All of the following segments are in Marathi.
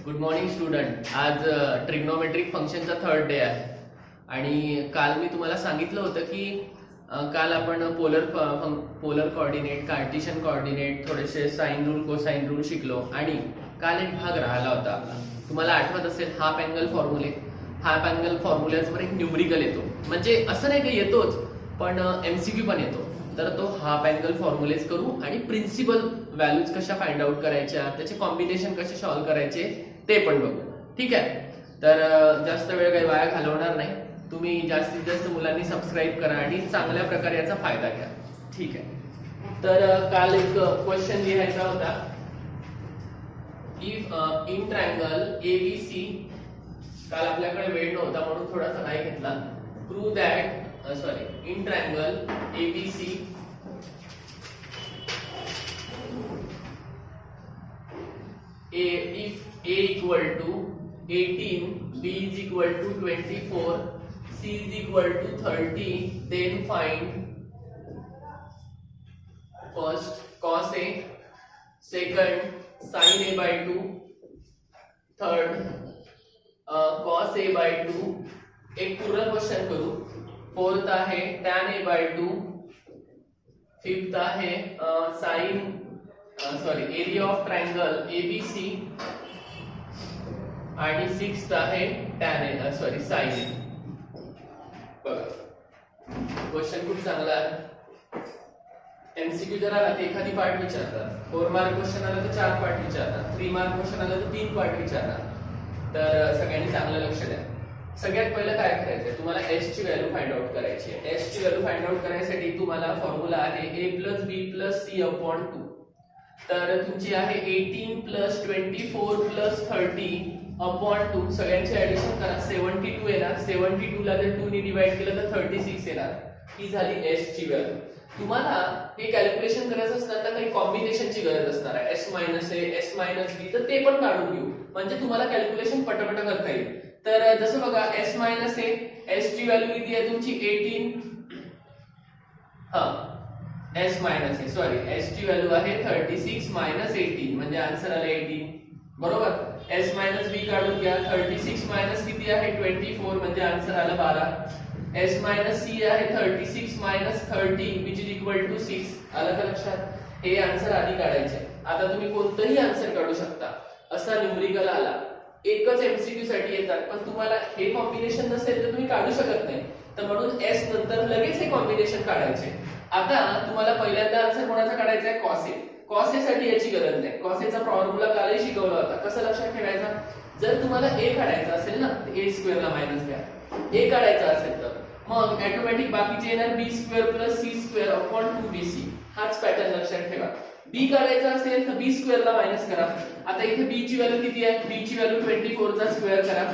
Good morning student. आज ट्रिग्नोमेट्रिक फंक्शनचा थर्ड डे आहे आणि काल मी तुम्हाला सांगितलं होतं की काल आपण पोलर कोऑर्डिनेट, कार्टेशियन कोऑर्डिनेट, थोडेसे साइन रूल, कोसाइन रूल शिकलो आणि काल एक भाग राहिला होता आपला. तुम्हाला आठवत असेल हाफ अँगल फॉर्म्युले. हाफ अँगल फॉर्म्युल्यावर एक न्यूमरिकल येतो, म्हणजे असं नाही की येतोच पण एमसीक्यू पण येतो. तर तो हाफ अँगल फॉर्म्युलेज करू आणि प्रिन्सिपल व्हॅल्यूज कशा फाइंड आउट करायच्या, त्याचे कॉम्बिनेशन कसे सॉल्व्ह करायचे ते पण बघू. ठीक आहे, तर जास्त वेळ काही वाया घालवणार नाही. तुम्ही जास्तीत जास्त मुलांनी सबस्क्राईब करा आणि चांगल्या प्रकारे याचा फायदा घ्या. ठीक आहे, तर काल एक क्वेश्चन लिहायचा होता. इफ इन ट्रायंगल एबीसी, काल आपल्याकडे वेळ नव्हता म्हणून थोडासा नाही घेतला. Prove that in triangle ABC if A equal to 18, B is equal to 24, C is equal to 30, then find first cos A, second sin A by 2, third cos A by 2. एक पूर्ण क्वेश्चन करू. फोर्थ आहे tan A by 2, फिफ्थ आहे एरिया ऑफ ट्रायंगल ABC आणि सिक्स्थ आहे sin A. बघा, क्वेश्चन खूप चांगला आहे. एमसीक्यू जर आला तर एखादी पार्ट विचारतात, 4 मार्क क्वेश्चन आला तर 4 पार्ट विचारतात, 3 मार्क क्वेश्चन आला तर 3 पार्ट विचारतात. तर सगळ्यांनी चांगलं लक्ष द्या. सगळ्यात पहिलं काय करायचंय, तुम्हाला एस ची व्हॅल्यू फाइंड आउट करायची आहे. एस ची व्हॅल्यू फाइंड आउट करण्यासाठी तुम्हाला फॉर्म्युला आहे a + b + c upon 2. तर तुमची आहे 18 + 24 + 30 upon 2. सगळ्यांची ऍडिशन करा, 72 येणार. 72 ला जर 2 ने डिवाइड केलं तर 36 येणार. ही झाली एस ची व्हॅल्यू. तुम्हाला हे कॅल्क्युलेशन करायचं असणार तर काही कॉम्बिनेशनची गरज असणार आहे, s - a, s - b, तर ते पण काढून घेऊ म्हणजे तुम्हाला कॅल्क्युलेशन पटपट करता येईल. तर जसं बघा, s - a, s ची व्हॅल्यू किती आहे तुमची 18. s ची व्हॅल्यू आहे 36 - 18 म्हणजे आन्सर आला 18. बरोबर. s - b काढून घ्या. 36 मायनस किती आहे 24 म्हणजे आन्सर आला 12. s - c आहे 36 - 30 which is equal to 6. आलं का लक्षात? हे आन्सर आधी काढायचे. आता तुम्ही कोणतंही आन्सर काढू शकता. असा न्यूमरिकल आला, एकच एमसीक्यू साठी येतात, पण तुम्हाला हे कॉम्बिनेशन नसेल तर तुम्ही काढू शकत नाही. तर म्हणून एस नंतर लगेच हे कॉम्बिनेशन काढायचे. आता तुम्हाला पहिल्यांदा आन्सर कोणाचा काढायचा आहे? Cos A. कॉस ए साठी याची गरज नाही. कॉस एचा फॉर्म्युला कालही शिकवला होता. कसं लक्षात ठेवायचा? जर तुम्हाला ए काढायचा असेल ना, तर a स्क्वेअर ला मायनस घ्या. ए काढायचा असेल तर मग ऑटोमॅटिक बाकीचे येणार b square + c square upon 2bc. हाच पॅटर्न लक्षात ठेवा. बी काढायचा असेल तर b स्क्वेअर ला मायनस करा. आता इथे b ची व्हॅल्यू किती आहे? b ची व्हॅल्यू 24 चा स्क्वेअर करा.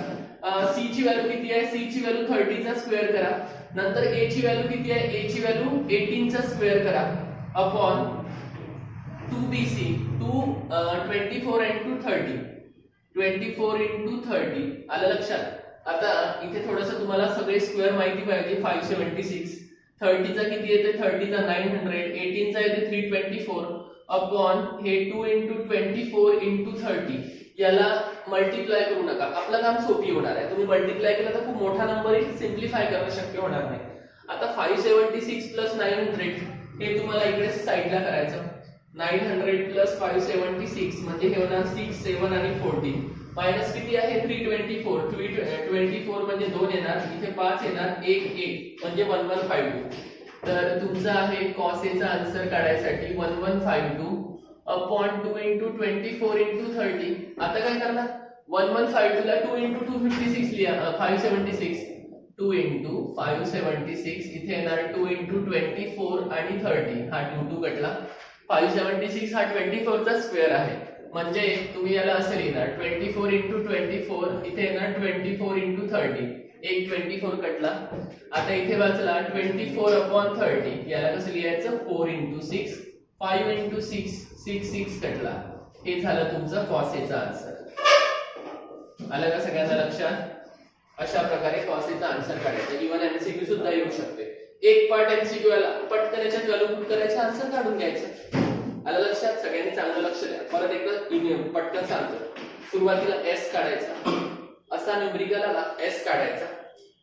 c ची व्हॅल्यू किती आहे? c ची व्हॅल्यू 30 चा स्क्वेअर करा. नंतर a ची व्हॅल्यू किती आहे? a ची व्हॅल्यू 18 चा स्क्वेअर करा अपॉन 2bc. 24 into 30. 24 into 30. आलं लक्षात? आता इथे थोडंसं तुम्हाला सगळे स्क्वेअर माहिती पाहिजे. 576. 30 चा किती येते? 30 चा 900. 18 चा येते 324 अपॉन हे 2 into 24 into 30. याला मल्टिप्लाय करू नका, आपलं काम सोपी होणार आहे. तुम्ही मल्टिप्लाय केलं तर खूप मोठा नंबर सिम्प्लिफाय करणं शक्य होणार नाही. आता 576 + 900 हे तुम्हाला इकडे साइडला करायचं. 900 + 576 म्हणजे हे होणार 6, 7 आणि 14. मायनस किती आहे? 324. 324 म्हणजे 2 येणार, इथे 5 येणार, 1 1 म्हणजे 1152. तर तुमचा आहे कॉस ए चा आन्सर काढायसाठी 1152 अपॉन 2 into 24 into 30. आता काय करणार? 1152 ला 2 into 256 लिहा. 576 2 into 576 इथे येणार 2 into 24 आणि 30. हा 2 2 कटला. 576 हा 24 चा स्क्वेअर आहे म्हणजे तुम्ही याला असं लिहिणार 24 into 24 इथे येणार 24 into 30. एक 24 कटला. आता इथे वाचला 24 upon 30. याला कसं लिहायचं? 4 into 6, 5 into 6, 6 6 कटला. हे झालं तुमचं कॉस ए चा आन्सर. आलं का सगळ्यांना लक्षात? अशा प्रकारे कॉस ए चा आन्सर काढायचा. इव्हन एमसीक्यू सुद्धा येऊ शकते. एक पार्ट एमसीक्यू आला, पटकन याच्यात व्हॅल्यू पुट करायचं, आन्सर काढून घ्यायचं. आलं लक्षात? सगळ्यांनी चांगलं लक्ष द्या. परत एकदा पटकन सांगतो. सुरुवातीला एस काढायचा, असा न्यूमरिकल आला एस काढायचा,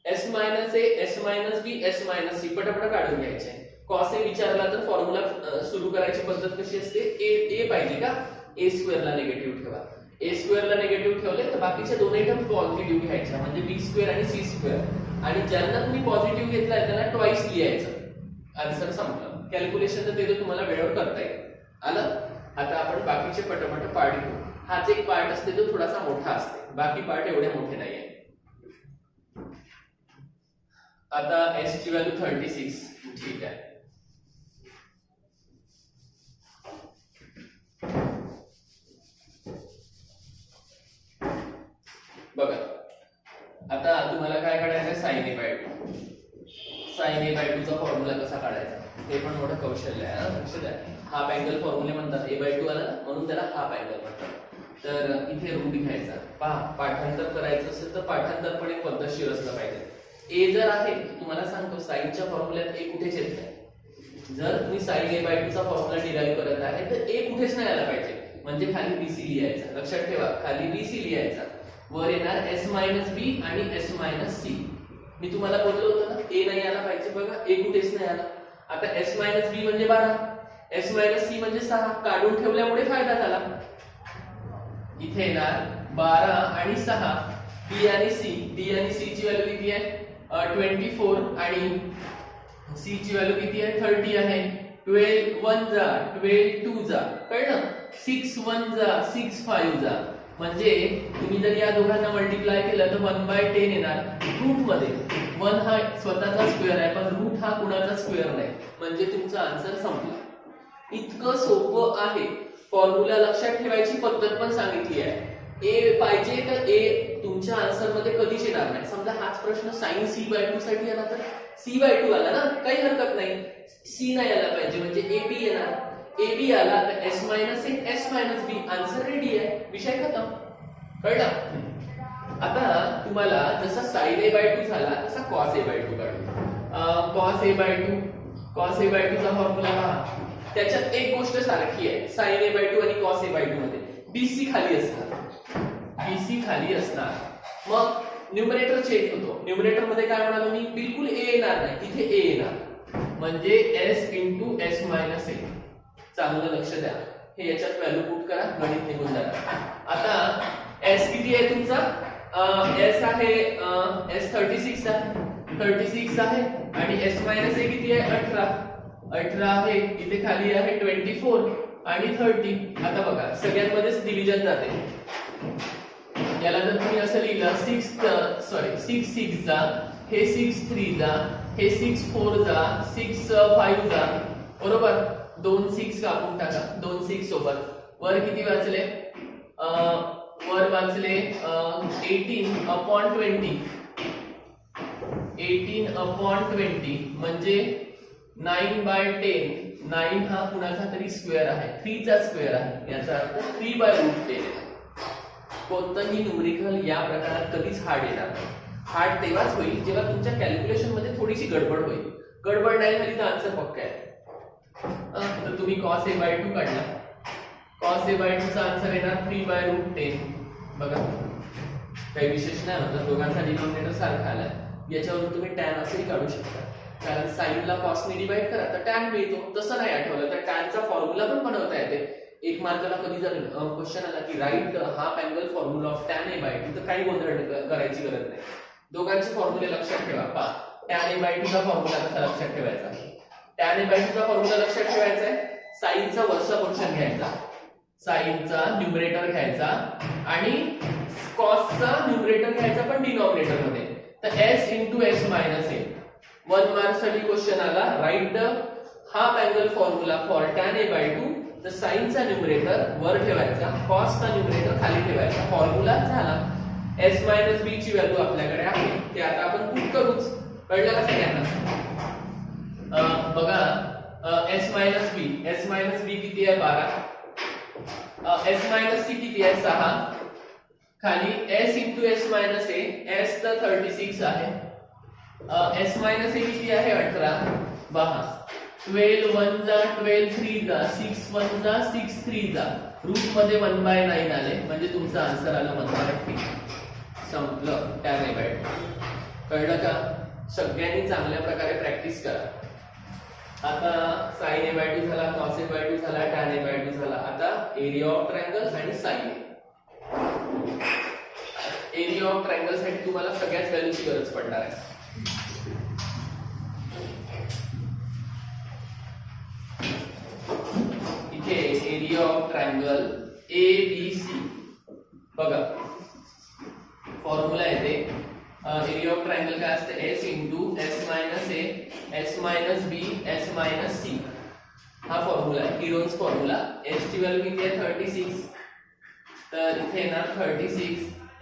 एस मायनस ए, एस मायनस बी, एस मायनस सी पटापट काढून घ्यायचे. कॉस ए विचारला तर फॉर्म्युला सुरू करायची पद्धत कशी असते, ए पाहिजे का, ए स्क्वेअरला निगेटिव्ह ठेवा. ए स्क्वेअरला निगेटिव्ह ठेवले तर बाकीच्या दोन्ही टर्म पॉझिटिव्ह घ्यायच्या, म्हणजे बी स्क्वेअर आणि सी स्क्वेअर. आणि ज्यांना तुम्ही पॉझिटिव्ह घेतलाय त्यांना ट्वाइस लिहायचं. आन्सर संपलं. कॅल्क्युलेशन तर ते तुम्हाला वेळेवर करता येईल. आलं. आता आपण बाकीचे पटापट पार्ट घेऊ. हाच एक पार्ट असते जो थोडासा मोठा असते, बाकी पार्ट एवढे मोठे नाहीये. आता एस ची व्हॅल्यू 36. ठीक आहे. बघा आता तुम्हाला काय काढायचं, साइन ए बाय 2. साइन ए बाय 2 चा फॉर्म्युला कसा काढायचा हे पण मोठं कौशल्य आहे. लक्षात आहे. हाफ अँगल फॉर्म्युले म्हणतात, ए बाय 2 आला ना म्हणून त्याला हाफ अँगल म्हणतात. तर इथे रूट घ्यायचा. पहा पाठांतर करायचं असेल तर पाठांतर पण एक पद्धतशीर असलं पाहिजे. ए जर आहे तुम्हाला सांगतो साइनच्या फॉर्म्युल्यात ए कुठेच येत नाही. जर तुम्ही साइन ए बाय 2 चा फॉर्म्युला डिराइव्ह करत आहे तर ए कुठेच नाही आला पाहिजे, म्हणजे खाली बीसी लिहायचा. लक्षात ठेवा, खाली बीसी लिहायचा, वर येणार एस मायनस बी आणि एस मायनस सी. मी तुम्हाला बोललो होतो ना ए नाही आला पाहिजे. बघा ए कुठेच नाही आला. आता एस मायनस बी म्हणजे 12, एस मायनस सी म्हणजे 6, काढून ठेवल्यामुळे फायदा झाला. इथे येणार 12 आणि 6, बी आणि सी. बी आणि सी ची व्हॅल्यू किती आहे 24 आणि सी ची व्हॅल्यू किती आहे 30 आहे. 12 1 जा 12 2 जा, कळलं. 6 1 जा 6 5 जा, म्हणजे तुम्ही जर या दोघांना मल्टिप्लाय केलं तर 1/10 येणार. रूट मध्ये 1 हा स्वतःचा स्क्वेअर आहे पण रूट हा कुणाचा स्क्वेअर नाही, म्हणजे तुमचा आन्सर संपला. इतकं सोपं आहे. फॉर्म्युला लक्षात ठेवायची पद्धत पण सांगितली आहे. ए पाहिजे तर ए तुमच्या आन्सर मध्ये कधीच येणार नाही. समजा हाच प्रश्न साइन सी बाय 2 साठी आला तर सी बाय 2 आला ना, काही हरकत नाही. सी नाही आला पाहिजे म्हणजे ए बी येणार. ए बी आला तर एस मायनस ए, एस मायनस बी, आन्सर रेडी आहे, विषय खतम. कळलं. आता तुम्हाला जसा साइन ए बाय 2 झाला तसा कॉस ए बाय 2 काढू. Cos A bye 2, cos A bye 2 चा फॉर्म्युला पहा. त्याच्यात एक गोष्ट सारखी आहे साइन ए बाय 2 आणि कॉस ए बाय 2 मध्ये, बीसी खाली असणार. बीसी खाली असणार. मग न्यूमरेटर चेक होतो. न्यूमरेटर मध्ये काय म्हणालो मी, बिलकुल ए येणार नाही, तिथे ए येणार, म्हणजे एस इंटू एस मायनस ए. चांगलं लक्ष द्या. हे याच्यात व्हॅल्यू पुट करा, गणित निघून जाणार. आता एस किती आहे तुमचा, एस आहे एस 36 आहे, 36 आहे आणि एस मायनस ए किती आहे 18 आहे. इथे खाली आहे 24 आणि 30. आता बघा सगळ्यांमध्येच डिव्हिजन जाते. याला जर तुम्ही असं लिहिलं 6 6 जा, हे 6 3 जा, हे 6 4 जा, 6 5 जा, बरोबर. 2 6 कापून टाका, 2 6 सोबत. वर किती वाचले, वर वाचले 18/20. 18/20 म्हणजे 9/10. 9 हा कुणाचा तरी स्क्वेअर आहे, 3 चा स्क्वेअर आहे, याचा अर्थ 3/√10. कोणतंही न्यूमरिकल या प्रकारात कधीच हार्ड येणार नाही. हार्ड तेव्हाच होईल जेव्हा तुमच्या कॅल्क्युलेशन मध्ये थोडीशी गडबड होईल. गडबड नाही झाली तर आन्सर पक्का आहे. तर तुम्ही cos a by 2 काढला, cos a by 2 चा आन्सर येणार 3/√10. बघा काही विशेष नाही होतं, दोघांचा डिनॉमिनेटर सारखा आला. याच्यावरून तुम्ही tan असेही काढू शकता, कारण sin ला cos ने डिवाइड करा तर tan मिळतो. तसं नाही आठवलं तर tan चा फॉर्म्युला पण बनवता येते. एक मार्काला कधी जर क्वेश्चन आला की right half angle formula of tan a by 2, तर काही गोंधळ करायची गरज नाही. दोघांचे फॉर्म्युले लक्षात ठेवा. पहा tan a by 2 चा फॉर्म्युला कसा लक्षात ठेवायचा, tan a by 2 चा फॉर्म्युला लक्षात ठेवायचा आहे. साइनचा वरचा पोर्शन घ्यायचा, साइनचा न्यूमरेटर घ्यायचा आणि कॉसचा न्यूमरेटर घ्यायचा पण डिनॉमिनेटर मध्ये. तर s इंटू एस मायनस ए. 1 मार्क साठी क्वेश्चन आला, write the half angle formula for tan a by 2. तर साइनचा न्यूमरेटर वर ठेवायचा, कॉसचा न्यूमरेटर खाली ठेवायचा. फॉर्म्युला झाला. s मायनस बी ची व्हॅल्यू आपल्याकडे आहे, ते आता आपण पुट करूच. कळलं का सगळ्यांना. बघा s मायनस बी किती आहे 12, s मायनस सी किती आहे 6, खाली s इंटू एस मायनस ए. s तर 36 आहे, s मायनस ए किती आहे 18. पहा 12 1 जा 12 3 जा 6 1 जा 6 3 जा रूट मध्ये 1/9 आले म्हणजे तुमचा आन्सर आला 1/3. संपलं tan a/2. कळलं का? सगळ्यांनी चांगल्या प्रकारे प्रॅक्टिस करा. आता sin a/2 झाला, cos a/2 झाला, tan a/2 झाला. आता एरिया ऑफ ट्रायंगल आणि साइन. एरिया ऑफ ट्रायंगल साठी तुम्हाला सगळ्याच व्हॅल्यूची गरज पडणार आहे. इथे एरिया ऑफ ट्रायंगल ABC बघा फॉर्म्युला येते. एरिया ऑफ ट्रायंगल काय असते? S into S minus A S minus B S minus C. हा फॉर्म्युला आहे, किरोन्स फॉर्म्युला. S ची व्हॅल्यू किती आहे? 36. तर इथे येणार 36.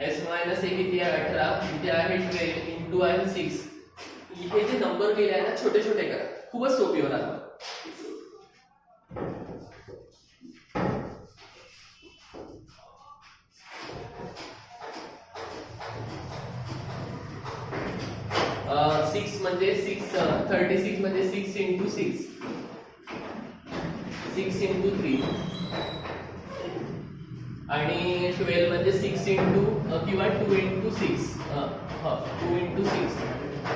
S मायनस A किती आहे? 18. इथे आहे 12 इंटू आहे 6. इथे जे नंबर केले आहे ना छोटे छोटे करा, खूपच सोपी होणार. सिक्स म्हणजे 36 म्हणजे 6 इंटू 6 6 इंटू 3 आणि 12 म्हणजे 6 इंटू किंवा 2 इंटू 6 2 इंटू 6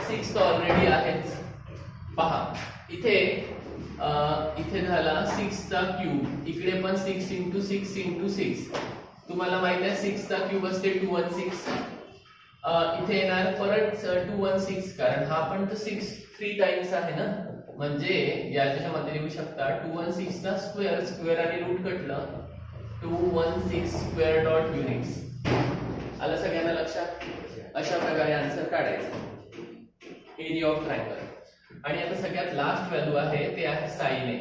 6 तर ऑलरेडी आहेच. पहा इथे इथे झाला 6 चा क्यूब, इकडे पण 6 इंटू 6 इंटू 6. तुम्हाला माहित आहे 6 चा क्यूब असते 216. इथे येणार परत 216 कारण हा पण तर 6 3 टाइम्स आहे ना, म्हणजे याच्यामध्ये लिहू शकता 216 चा स्क्वेअर. स्क्वेअर आणि रूट कटलं 216 स्क्वेअर डॉट युनिट्स. आलं सगळ्यांना लक्षात? अशा प्रकारे आन्सर काढायचं एरिया ऑफ ट्रायंगल. आणि आता सगळ्यात लास्ट व्हॅल्यू आहे ते आहे साइन ए.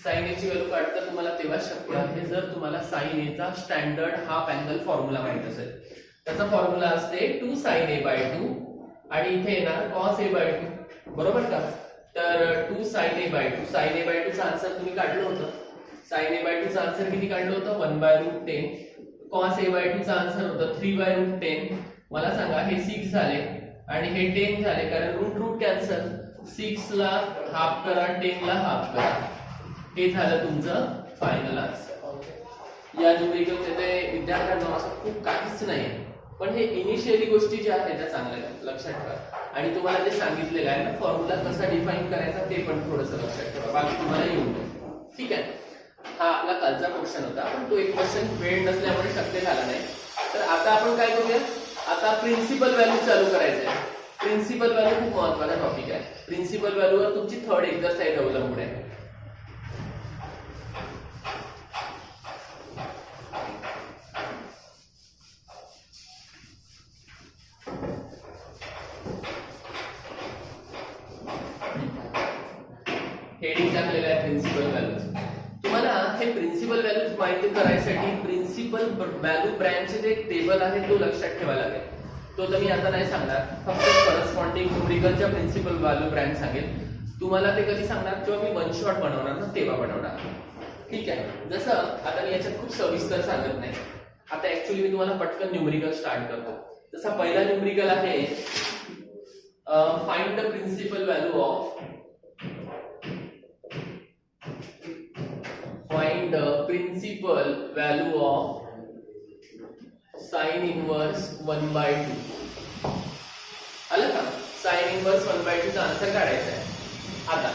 साइन ए ची व्हॅल्यू काढता तुम्हाला तेव्हा शक्य आहे जर तुम्हाला साइन ए चा स्टँडर्ड हाफ अँगल फॉर्म्युला माहित असेल. त्याचा फॉर्म्युला असते 2 sin a/2 आणि इथे येणार cos a/2. बरोबर का? तर 2 sin a/2 sin a/2 चा आन्सर तुम्ही काढलं होतं. sin a/2 चा आन्सर किती काढलं होतं? 1/√10. cos a/2 चा आन्सर होतं 3/√10. मला सांगा हे 6 झाले आणि हे 10 झाले कारण रूट रूट कॅन्सल. 6 ला हाफ करा 10 ला हाफ करा. हे झालं तुमचं फायनल आन्सर. या न्यूमेरिकल ते विद्यार्थ्यांना असं खूप काहीच नाही, पण हे इनिशियली गोष्टी ज्या आहेत त्या चांगल्या लक्षात ठेवा. आणि तुम्हाला जे सांगितलेलं आहे ना फॉर्म्युला कसा डिफाइन करायचा ते पण थोडंसं लक्षात ठेवा. बाकी तुम्हाला येऊन जाईल. ठीक आहे? हा आपला कालचा क्वेश्चन होता, पण तो एक क्वेश्चन वेळ नसल्यामुळे शक्य झाला नाही. तर आता आपण काय करूया? आता प्रिन्सिपल व्हॅल्यू चालू करायचं आहे. प्रिन्सिपल व्हॅल्यू खूप महत्त्वाचा टॉपिक आहे. प्रिन्सिपल व्हॅल्यूवर तुमची थर्ड एक्सरसाइज अवलंबून आहे. हेडिंग टाकलेलं आहे प्रिन्सिपल व्हॅल्यूज. तुम्हाला हे प्रिन्सिपल व्हॅल्यूज माहिती करायसाठी प्रिन्सिपल व्हॅल्यू ब्रँचचे जे टेबल आहे तो लक्षात ठेवायला लागेल. तो तर मी आता नाही सांगणार, फक्त करस्पॉन्डिंग न्यूमेरिकलच्या प्रिन्सिपल व्हॅल्यू ब्रँच सांगेल. तुम्हाला ते कधी सांगणार? जेव्हा मी वन शॉट बनवणार ना तेव्हा बनवणार. ठीक आहे? जसं आता मी याच्यात खूप सविस्तर सांगत नाही. आता ऍक्च्युअली मी तुम्हाला पटकन न्यूमेरिकल स्टार्ट करतो. जसा पहिला न्यूमेरिकल आहे find the principal value of find the principal value of sin inverse 1/2. आलं का? sin inverse 1/2 चा आन्सर काढायचा आहे. आता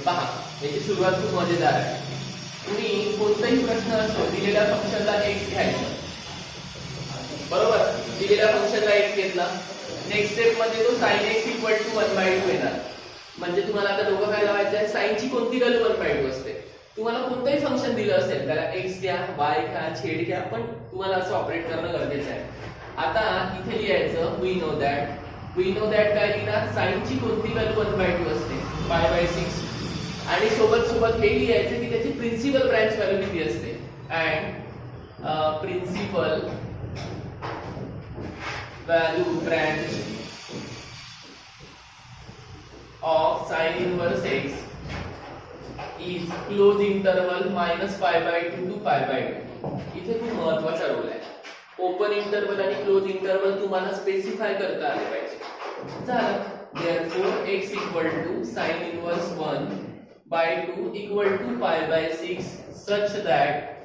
पहा याची सुरुवात खूप मजेदार आहे. तुम्ही कोणताही प्रश्न असो दिलेल्या फंक्शनला x घ्यायचा. बरोबर? दिलेल्या फंक्शनला x घेतला, नेक्स्ट स्टेप मध्ये तो sin x = 1/2 येणार. म्हणजे तुम्हाला आता दोघं काय लावायचं आहे? sin ची कोणती व्हॅल्यू 1/2 असते? तुम्हाला कोणतंही फंक्शन दिलं असेल त्याला x घ्या y घ्या z घ्या, पण तुम्हाला असं ऑपरेट करणं गरजेचं आहे. आता इथे लिहायचं वी नो दॅट काय लिहिणार? sin ची कोणती व्हॅल्यू 1/2 असते? π/6. आणि सोबत हे लिहायचं की त्याची प्रिन्सिपल ब्रँच व्हॅल्यू किती असते. And principal value branch of sin inverse x is close interval -π/2 to π/2. इथे खूप महत्त्वाचा रोल आहे. ओपन इंटरवल आणि क्लोज इंटरवल तुम्हाला स्पेसिफाय करता आले पाहिजे. झालं. therefore x = sin inverse 1 by 2 equal to pi by 6 such that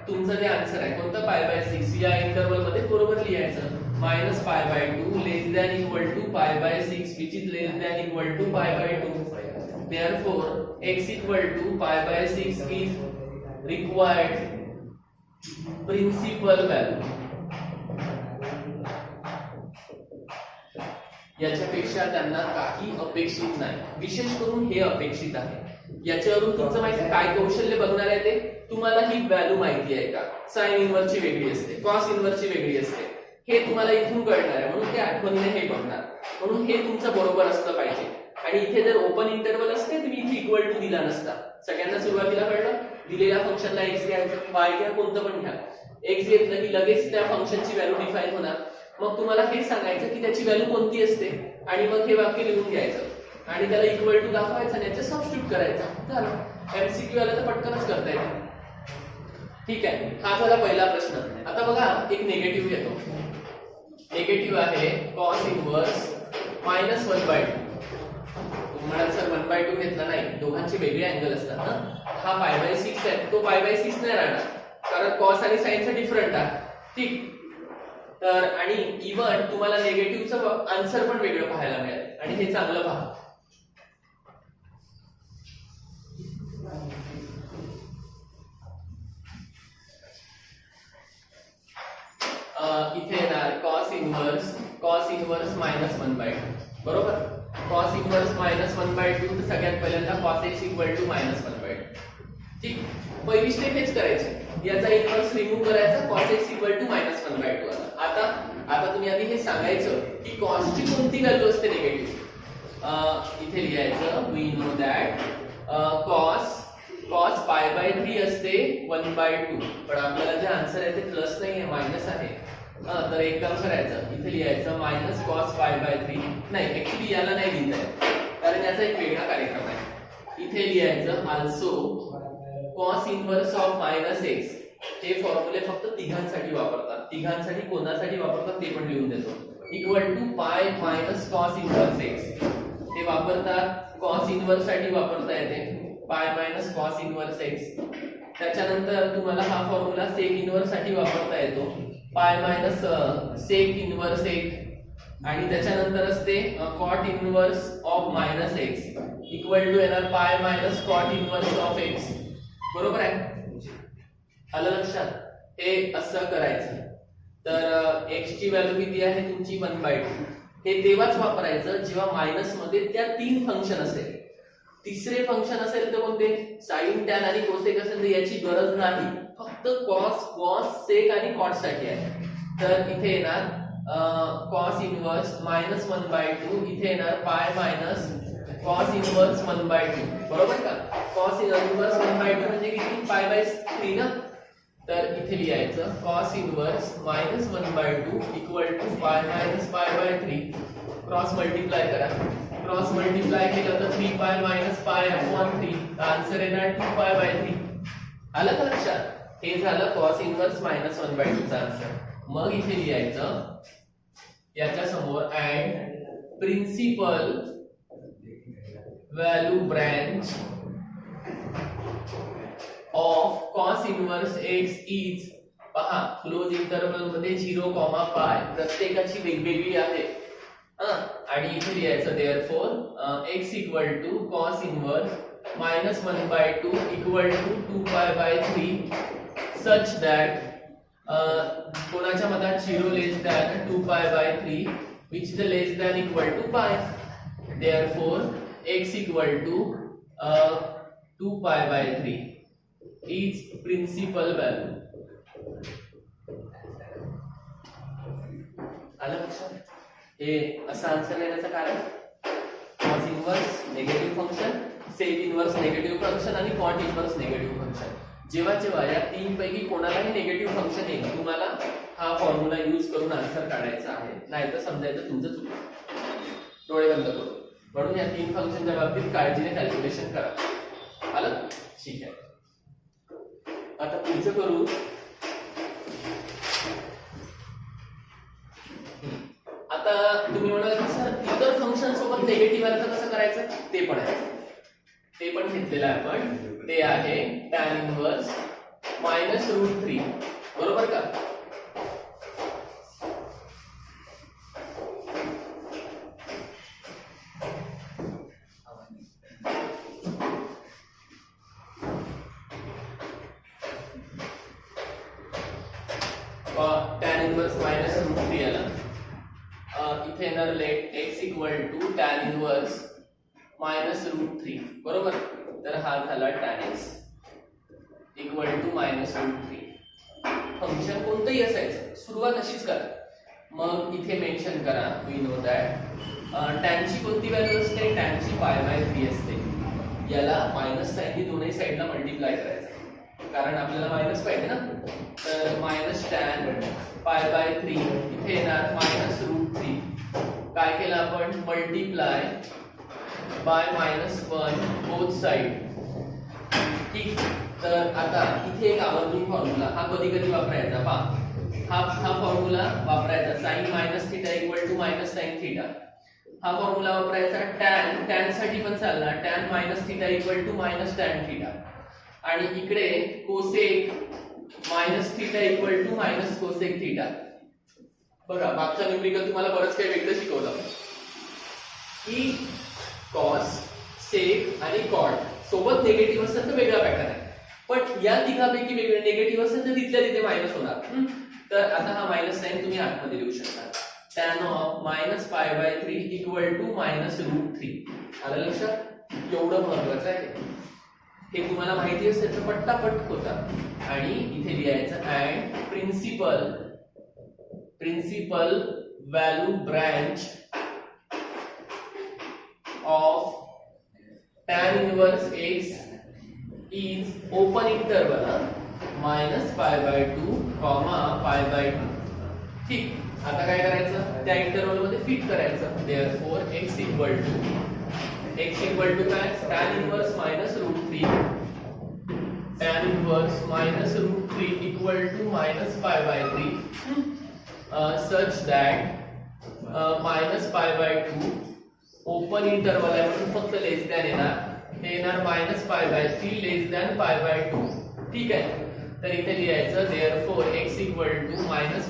तुमचं जे आन्सर आहे कोणतं पाय बाय 6 या इंटरवल मध्ये बरोबर लिहायचं minus pi by 2 less than equal to pi by 6 which is less than equal to pi by 2 therefore x equal to pi by 6 is required principal value. याच्यापेक्षा त्यांना काही अपेक्षित नाही, विशेष करून हे अपेक्षित आहे. याच्यावरून तुमचं माहिती काय कौशल्य बघणार आहे ते तुम्हाला ही व्हॅल्यू माहिती आहे का, साइन इनव्हर्सची वेगळी असते, कॉस इनव्हर्सची वेगळी असते, हे तुम्हाला इथून कळणार आहे म्हणून ते आठवणीने हे बघणार. म्हणून हे तुमचं बरोबर असलं पाहिजे. आणि इथे जर ओपन इंटरवल असते तुम्ही इथे इक्वल टू दिला नसता. सगळ्यांना सुरुवातीला कळलं दिलेल्या फंक्शनला x घ्यायचं, y घ्या, कोणतं पण घ्या. x घेतलं की लगेच त्या फंक्शनची व्हॅल्यू डिफाइन होणार. मग तुम्हाला हे सांगायचं की त्याची व्हॅल्यू कोणती असते आणि मग हे वाक्य लिहून घ्यायचं आणि त्याला इक्वल टू दाखवायचं आणि याचं सबस्टिट्यूट करायचं. झालं. एमसीक्यू आला तर पटकनच करता येतं. ठीक आहे, हा झाला पहिला प्रश्न. आता बघा एक निगेटिव्ह येतो. निगेटिव्ह आहे cos इनव्हर्स -1/2. तुम्ही म्हणाल सर 1/2 घेतला नाही, दोघांचे वेगळे अँगल असतात ना. हा π/6 आहे, तो π/6 नाही राहणार कारण cos आणि sin चा डिफरंट आहे. ठीक. तर आणि इवन तुम्हाला निगेटिव्हचं आन्सर पण वेगळं पाहायला मिळेल आणि हे चांगलं पहा. इथे येणार cos इनव्हर्स -1/2 बरोबर. cos इनव्हर्स -1/2 तर सगळ्यात पहिल्यांदा cos x = -1/2. ठीक. पहिली स्टेप हेच करायची, याचा इनव्हर्स रिमूव्ह करायचा, cos x = -1/2. आता तुम्ही आधी हे सांगायचं की cos ची कोणती व्हॅल्यू असते निगेटिव्ह. इथे लिहायचं वी नो दॅट cos π/3 असते 1/2. पण आपल्याला जे आन्सर आहे ते प्लस नाही आहे, मायनस आहे. तर एक काम करायचं, इथे लिहायचं -cos π/3. नाही, ऍक्च्युअली याला नाही लिहिता येत कारण याचा एक वेगळा कार्यक्रम आहे. इथे लिहायचं also cos inverse of -x. हे फॉर्म्युले फक्त तिघांसाठी वापरतात. तिघांसाठी कोणासाठी वापरतात ते पण लिहून देतो. Equal to pi minus cos inverse x. ते वापरतात cos इनव्हर्स साठी वापरता येते पाय मायनस cos इनव्हर्स x. त्याच्यानंतर तुम्हाला हा फॉर्म्युला सेक इनव्हर्स साठी वापरता येतो पाय मायनस सेक इनव्हर्स x. आणि त्याच्यानंतर असते cot inverse of -x equal to येणार pi minus cot inverse of x. बरोबर आहे. आलं लक्षात. हे असं करायचं. तर x ची व्हॅल्यू किती आहे तुमची 1/2. हे तेव्हाच वापरायचं जेव्हा मायनस मध्ये त्या तीन फंक्शन असेल. तिसरे फंक्शन असेल तर कोणते, साइन, टॅन आणि कोसेक असेल तर याची गरज नाही, फक्त cos सेक आणि कॉट साठी आहे. तर इथे येणार cos इनव्हर्स -1/2. इथे येणार पाय मायनस cos इनव्हर्स 1/2. बरोबर का. cos इनव्हर्स 1/2 म्हणजे किती, π/3 ना. तर इथे लिहायचं cos inverse -1/2 equal to pi minus π/3. Cross multiply करा. क्रॉस मल्टिप्लाय केलं तर 3π मायनस π/3. आन्सर येणार 2π/3. आलं का लक्षात. हे झालं cos इनव्हर्स -1/2 चा आन्सर. मग इथे लिहायचं याच्या समोर and principal value branch of cos inverse x is. पहा क्लोज इंटरवल मध्ये 0, π प्रत्येकाची वेगवेगळी आहे. आणि इथे लिहायचं therefore x equal to cos inverse -1/2 equal to 2π/3 such that कोणाच्या मतात 0 less than 2π/3 which is less than equal to pi. Therefore x equal to 2π/3 is principal value. आलं लक्षात. हे असं आन्सर येण्याचं कारण cos इनव्हर्स निगेटिव्ह फंक्शन, सेक इनव्हर्स निगेटिव्ह फंक्शन आणि कॉट इनव्हर्स निगेटिव्ह फंक्शन. जेव्हा या तीन पैकी कोणालाही निगेटिव्ह फंक्शन येईल तुम्हाला हा फॉर्म्युला यूज करून आन्सर काढायचा आहे, नाहीतर समजायचं तुमचं चुकलं. डोळे बंद करून. म्हणून या तीन फंक्शनच्या बाबतीत काळजीने कॅल्क्युलेशन करा. आलं. ठीक आहे. आता पुढचं करू. आता तुम्ही म्हणाल की सर इतर फंक्शन सोबत सोबत निगेटिव्ह आलं तर कसं करायचं ते पण आहे, ते पण घेतलेलं आहे आपण. ते आहे tan इनवर्स -√3 बरोबर का. tan इनवर्स -√3 आला. इथे येणार लेट x = tan इनवर्स -√3 बरोबर. तर हा झाला tan x = -√3. फंक्शन कोणतंही असायचं, सुरुवात अशीच करा. मग इथे मेन्शन करा वी नो दॅट tan ची कोणती व्हॅल्यू असते, tan ची π/3 असते. याला मायनस साइननी दोन्ही साइडला मल्टिप्लाय करायचं कारण आपल्याला मायनस पाहिजे ना. तर -tan π/3 इथे येणार -√3. काय केलं आपण, मल्टिप्लाय बाय -1 बोथ साइड. ठीक. तर आता इथे एक आवर्जून फॉर्म्युला हा कधी कधी वापरायचा पहा. हा फॉर्म्युला वापरायचा sin -θ = -sin θ. हा फॉर्म्युला वापरायचा. tan साठी पण चालणार, tan -θ = -tan θ. आणि इकडे कोसेक -θ = -कोसेक θ. बघा मागचा न्यूमेरिकल तुम्हाला बरंच काही वेगळं शिकवलं की कॉस, सेक आणि कॉट सोबत निगेटिव्ह असेल तर वेगळा पॅटर्न आहे, पण या तिघापैकी वेगळे निगेटिव्ह असेल तर तिथल्या तिथे मायनस होणार. तर आता हा मायनस साइन तुम्ही आतमध्ये लिहू शकता. tan of -π/3 = -√3. आलं लक्षात. एवढं महत्त्वाचं आहे. हे तुम्हाला माहिती असेल तर पट्टापट होता. आणि इथे लिहायचं and principal value branch of tan inverse x is open interval -π/2, π/2. ठीक. आता काय करायचं, त्या इंटरवल मध्ये फिट करायचं. देअरफॉर x = काय, tan inverse -√3. tan inverse -√3 = -π/3 such that -π/2 open interval आहे म्हणून फक्त लेस दॅन येणार. हे येणार -π/3 π/2. ठीक आहे. तर इथे लिहायचं therefore x =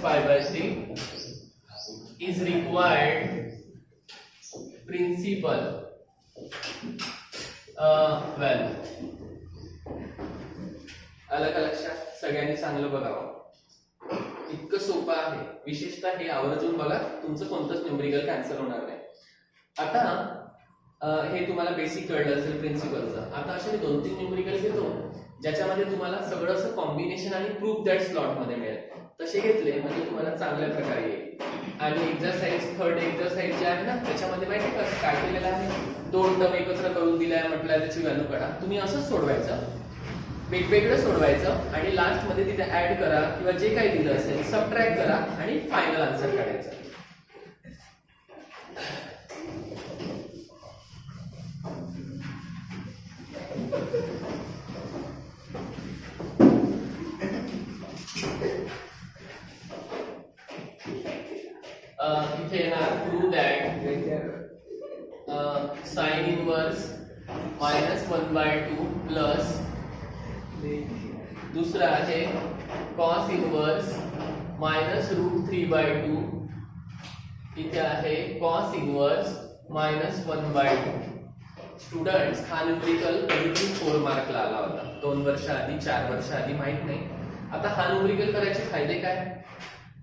-π/3 is required principal value. आलं का लक्षात. सगळ्यांनी चांगलं बघावं. इतकं सोपं आहे. विशेषतः हे आवर्जून बघा, तुमचं कोणतंच न्यूमेरिकल कॅन्सल होणार नाही. आता हे तुम्हाला बेसिक कळलं असेल प्रिन्सिपलचं. आता असे मी 2-3 न्यूमेरिकल घेतो ज्याच्यामध्ये तुम्हाला सगळं असं कॉम्बिनेशन आणि प्रूफ दॅट स्लॉट मध्ये मिळेल. तसे घेतले म्हणजे तुम्हाला चांगल्या प्रकारे येईल. आणि एक्सरसाइज थर्ड एक्सरसाइज जे आहे ना त्याच्यामध्ये माहिती का काय केलेलं आहे, 2 टर्म एकत्र करून दिलाय म्हटलं त्याची व्हॅल्यू काढा. तुम्ही असंच सोडवायचं, वेगवेगळं सोडवायचं आणि लास्ट मध्ये तिथे ऍड करा किंवा जे काही दिलं असेल सबट्रॅक्ट करा आणि फायनल आन्सर काढायचं. इथे येणार prove that sin inverse -1/2 plus दूसरा आहे cos इनवर्स -√3/2. इथे आहे cos इनवर्स -1/2. स्टुडंट्स हा न्यूमेरिकल कधीतरी 4 मार्कला आला होता, 2 वर्ष आधी 4 वर्ष आधी माहित नाही. आता हा न्यूमेरिकल करायचे फायदे काय,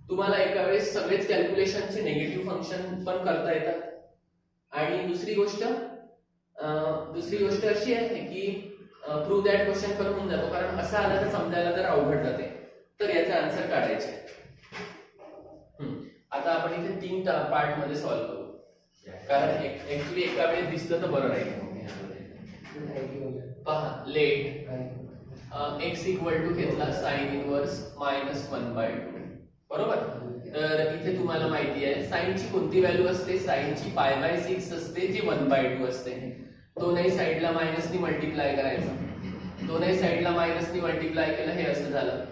तुम्हाला एका वेळेस सगळेच कॅल्क्युलेशनचे निगेटिव्ह फंक्शन पण करता येतात. आणि दुसरी गोष्ट अशी आहे की प्रूव्ह दॅट क्वेश्चन पण होऊन जातो, कारण असं आलं तर समजायला जर अवघड जाते तर याचा आन्सर काढायचे. आता आपण इथे 3 पार्ट मध्ये सॉल्व्ह करू, कारण ऍक्च्युली एका वेळेस दिसलं तर बरं राहील. पहा लेट x = घेतला sin इनवर्स -1/2 बरोबर. तर इथे तुम्हाला माहिती आहे साइन ची कोणती व्हॅल्यू असते, साइन ची π/6 असते जी 1/2 असते. दोन्ही साइडला मायनसनी मल्टिप्लाय करायचं, दोन्ही साइडला मायनसनी मल्टिप्लाय केलं हे असं झालं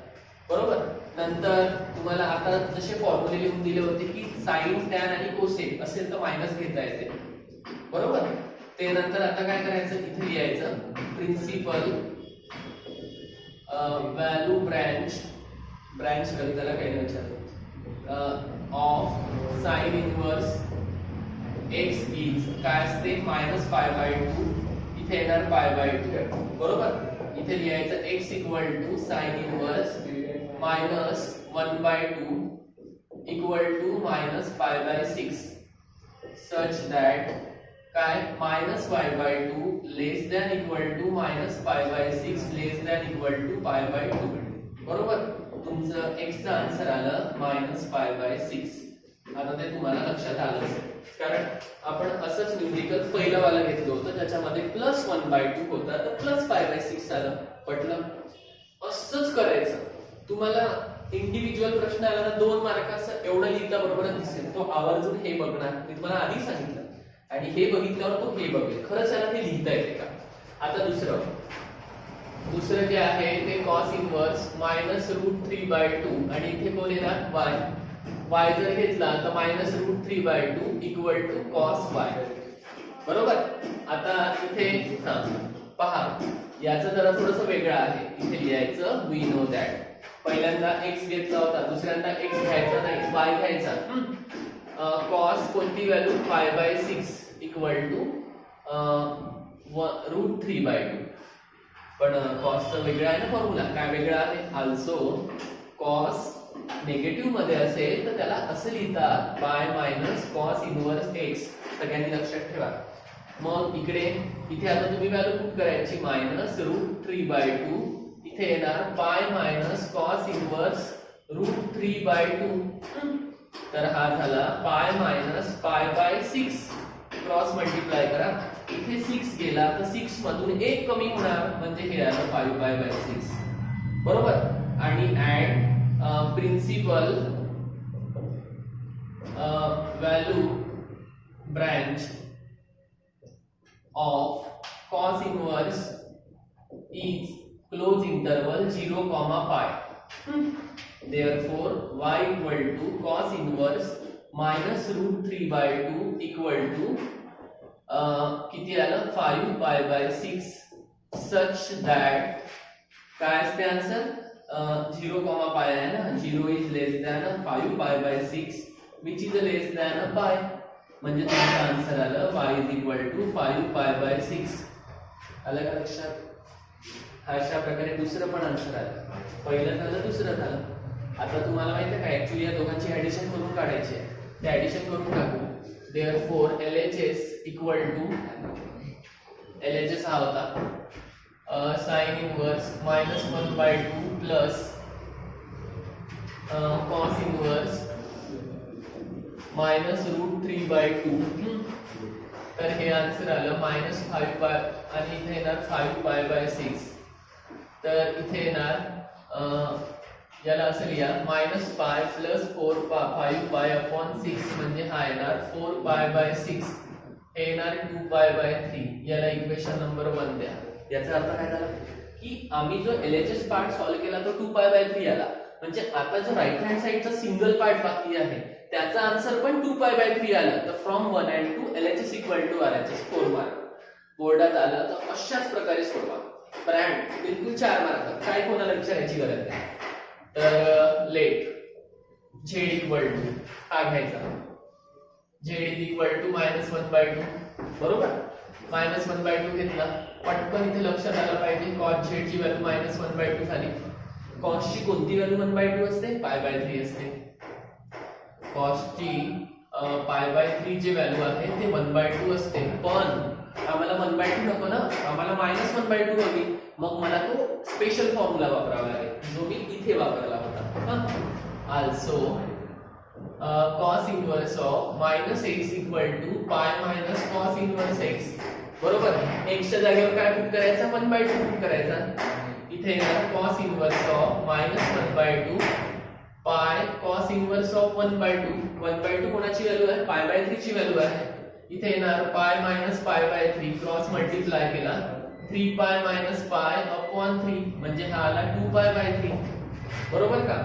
बरोबर. नंतर तुम्हाला आता जसे फॉर्म्युले लिहून दिले होते की साइन, टॅन आणि कोसेक असेल तर मायनस घेता येते. बरोबर. ते नंतर आता काय करायचं, इथे लिहायचं प्रिन्सिपल व्हॅल्यू ब्रँच व्हॅल्यू त्याला काही नाही विचारलं of sine inverse x is काय असते -π/2, इथे येणार π/2 बरोबर. इथे लिहायचं x equal to sine inverse -1/2 equal to -π/6 such that काय -π/2 less than equal to -π/6 less than equal to π/2 बरोबर. तुमचं x चा आन्सर आलं -π/6. आता ते तुम्हाला लक्षात आलं असेल, कारण आपण असंच न्यूमेरिकल पहिलं वाला घेतलं होतं त्याच्यामध्ये +1/2 होता तर +π/6 आलं. पटलं? असंच करायचं. तुम्हाला इंडिव्हिज्युअल प्रश्न आला ना 2 मार्काचं एवढं लिहिता बरोबर दिसेल, तो आवर्जून हे बघणार. मी तुम्हाला आधी सांगितलं आणि हे बघितल्यावर तो हे बघेल खरंच याला हे लिहिता येते का. आता दुसरं जे आहे ते cos इनवर्स -√3/2 आणि इथे कोण येणार y जर घेतला तर -√3/2 इक्वल टू cos y बरोबर. आता इथे पहा याचं जरा थोडंसं वेगळं आहे. इथे लिहायचं वी नो दॅट पहिल्यांदा x घेतला होता, दुसऱ्यांदा x घ्यायचा नाही y घ्यायचा. cos कोणती व्हॅल्यू π/6 इक्वल टू √3/2 पण cosचं वेगळं आहे ना फॉर्म्युला. काय वेगळं आहे? आल्सो cos निगेटिव्ह मध्ये असेल तर त्याला असं लिहितात π - cos इनवर्स x. सगळ्यांनी लक्षात ठेवा. मग इथे आता तुम्ही व्हॅल्यू पुट करायची -√3/2 इथे येणार π - cos इनवर्स √3/2 तर हा झाला π - π/6 क्रॉस मल्टिप्लाय करा. इथे 6 गेला तर 6 मधून 1 कमी होणार म्हणजे हे आलं 5π/6 बरोबर. आणि and principal value branch of cos inverse is close interval 0, π. Therefore y equal to cos inverse -√3/2 equal to किती आलं 5π/6 सच दॅट काय असते आन्सर 0, π आहे ना. 0 is less than 5π/6 which is less than π म्हणजे तुमचं आन्सर आलं y इज इक्वल टू 5π/6. आलं का लक्षात? अशा प्रकारे दुसरं पण आन्सर आलं. पहिलं झालं, दुसरं झालं. आता तुम्हाला माहिती आहे का ऍक्च्युअली या दोघांची ऍडिशन करून काढायची आहे. ते ऍडिशन करून टाकू. Therefore LHS equal to LHS हा होता sine inverse -1/2 plus cos inverse -√3/2 तर हे आन्सर आलं -5π आणि इथे येणार 5π/6. तर इथे येणार याला असं लिहा -π प्लस 5π/6 म्हणजे हा येणार 4π/6 हे येणार 2π/3. याला इक्वेशन नंबर 1 द्या. याचा अर्थ काय झाला की आम्ही जो LHS पार्ट सॉल्व्ह केला तो 2π/3 आला. म्हणजे आता जो राईट हँड साइडचा सिंगल पार्ट बाकी आहे त्याचा आन्सर पण 2π/3 आला. तर from 1 and 2 LHS equal to RHS 4 mark. बोर्डात आला तर अशाच प्रकारे सोडवा. ब्रँड बिलकुल 4 मार्क. काय कोणाला विचारायची गरज नाही. तर लेट z इक्वल टू हा घ्यायचा z इज इक्वल टू -1/2 बरोबर. -1/2 घेतला. पटकन इथे लक्षात आलं पाहिजे cos z ची व्हॅल्यू -1/2 झाली. cos ची कोणती व्हॅल्यू 1/2 असते? π/3 असते. cos ची π/3 जी व्हॅल्यू आहे ते 1/2 असते. पण आम्हाला 1/2 नको ना, आम्हाला -1/2 हवी. मग मला तो स्पेशल फॉर्म्युला वापरावा लागेल जो मी इथे वापरला होता. Also cos inverse of -x equal to π - cos inverse x बरोबर. x च्या जागेवर काय पुट करायचा 1/2 पुट करायचा. इथे येणार cos inverse of -1/2 π cos inverse of 1/2. 1/2 कोणाची व्हॅल्यू आहे? π/3 ची व्हॅल्यू आहे. इथे येणार π - π/3 क्रॉस मल्टिप्लाय केला 3π - π/3 म्हणजे हा आला 2π/3 बरोबर का.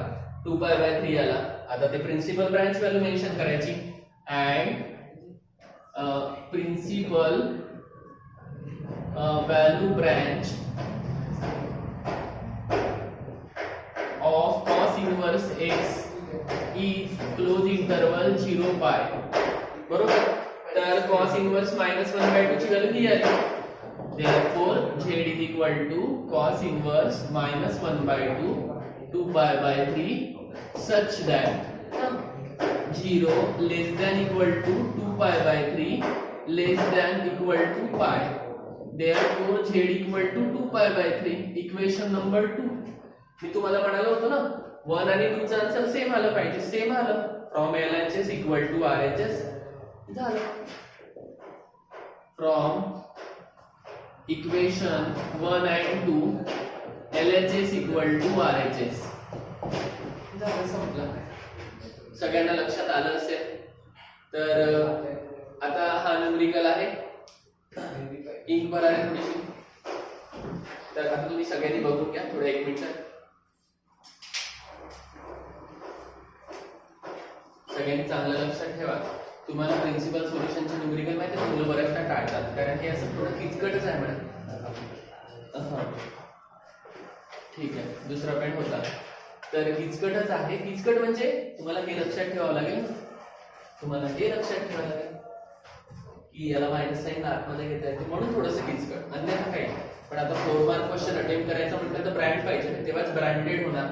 2π/3 आला. आता ते प्रिन्सिपल ब्रांच व्हॅल्यू मेन्शन करायची. And principal value branch of cos inverse x is close interval 0 pi. बरोबर. तर कॉस इनवर्स -1/2 ची व्हॅल्यू ही आली. Therefore z is equal to cos inverse -1/2 2 pi by 3 such that 0 less than equal to 2 pi by 3 less than equal to pi. Therefore z equal to 2 pi by 3. Equation number 2. मी तुम्हाला म्हणालो होतो ना 1 आणि 2 चा आन्सर सेम आला पाहिजे. सेम आलं. From LHS equal to RHS झालं. From equation 1 and 2 LHS equal to RHS झालं. संपलं. सगळ्यांना लक्षात आलं असेल. तर आता हा न्यूमेरिकल आहे. इंक वर आहे थोडीशी. तर आता तुम्ही सगळ्यांनी बघून घ्या थोडं 1 मिनिट. सगळ्यांनी चांगलं लक्षात ठेवा. तुम्हाला प्रिन्सिपल सोल्युशनचे न्यूमेरिकल माहिती आहे. मुलं बऱ्याचदा टाळतात कारण हे असं थोडं किचकटच आहे मॅडम. ठीक आहे. दुसरा पॉइंट होता. तर किचकटच आहे. किचकट म्हणजे तुम्हाला हे लक्षात ठेवावं लागेल. तुम्हाला हे लक्षात ठेवावं लागेल की याला मायनस साइन आतमध्ये घेता येते म्हणून थोडंसं किचकट. अन्यथा काही. पण आता 4 मार्क क्वेश्चन अटेम्प्ट करायचं म्हटलं तर ब्रँड पाहिजे तेव्हाच ब्रँडेड होणार.